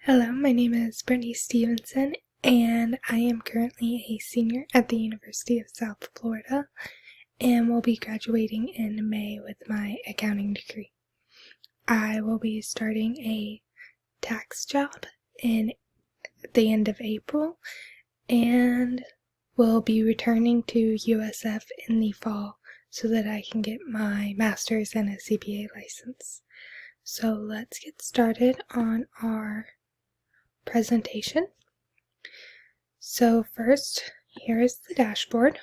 Hello, my name is Brittany Stevenson, and I am currently a senior at the University of South Florida, and will be graduating in May with my accounting degree. I will be starting a tax job in the end of April, and will be returning to USF in the fall so that I can get my master's and a CPA license. So let's get started on our presentation. So first, here is the dashboard.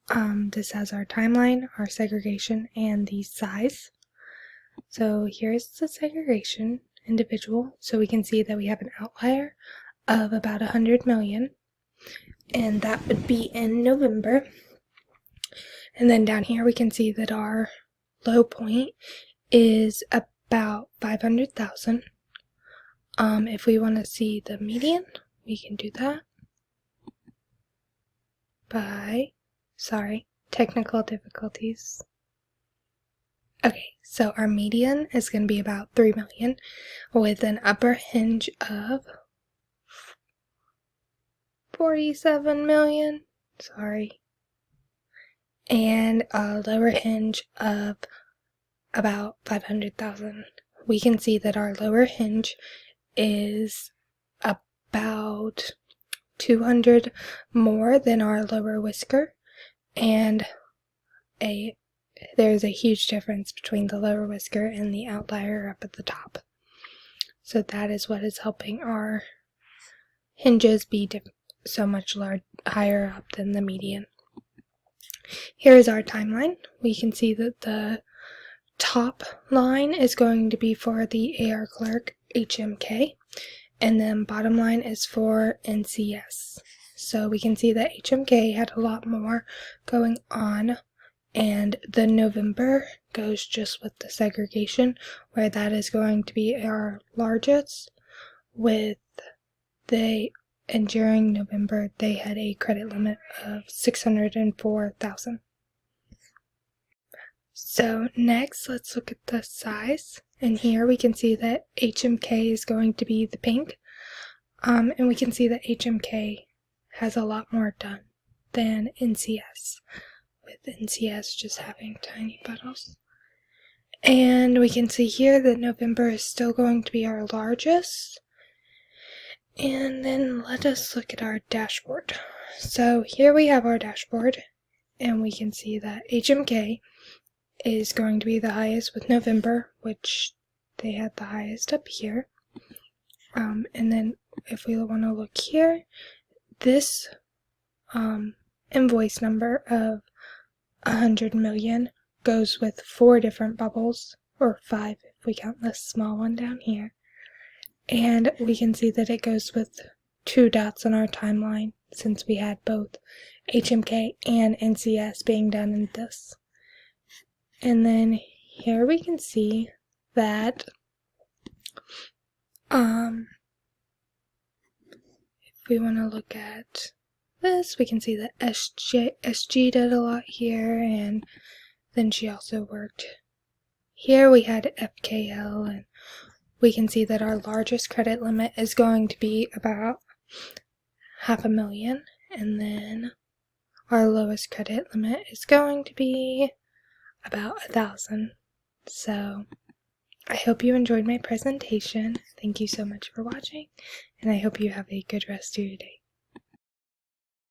This has our timeline, our segregation, and the size. So here's the segregation individual. So we can see that we have an outlier of about 100 million, and that would be in November. And then down here we can see that our low point is about 500,000. If we want to see the median, we can do that by, technical difficulties. Okay, so our median is going to be about 3 million with an upper hinge of 47 million, and a lower hinge of about 500,000. We can see that our lower hinge is about 200 more than our lower whisker, and there's a huge difference between the lower whisker and the outlier up at the top. So that is what is helping our hinges be so much higher up than the median. Here is our timeline. We can see that the top line is going to be for the AR clerk HMK, and then bottom line is for NCS. So we can see that HMK had a lot more going on, and the November goes just with the segregation, where that is going to be our largest, and during November they had a credit limit of 604,000. So next, let's look at the size, and here we can see that HMK is going to be the pink, and we can see that HMK has a lot more done than NCS, with NCS just having tiny puddles. And we can see here that November is still going to be our largest. And then let us look at our dashboard. So here we have our dashboard, and we can see that HMK is going to be the highest with November, which they had the highest up here. And then if we want to look here, this invoice number of 100 million goes with 4 different bubbles, or 5 if we count this small one down here. And we can see that it goes with 2 dots on our timeline, since we had both HMK and NCS being done in this. And then here we can see that if we want to look at this, we can see that SG did a lot here, and then she also worked here. We had FKL, and we can see that our largest credit limit is going to be about 500,000, and then our lowest credit limit is going to be about 1,000. So I hope you enjoyed my presentation. Thank you so much for watching, and I hope you have a good rest of your day.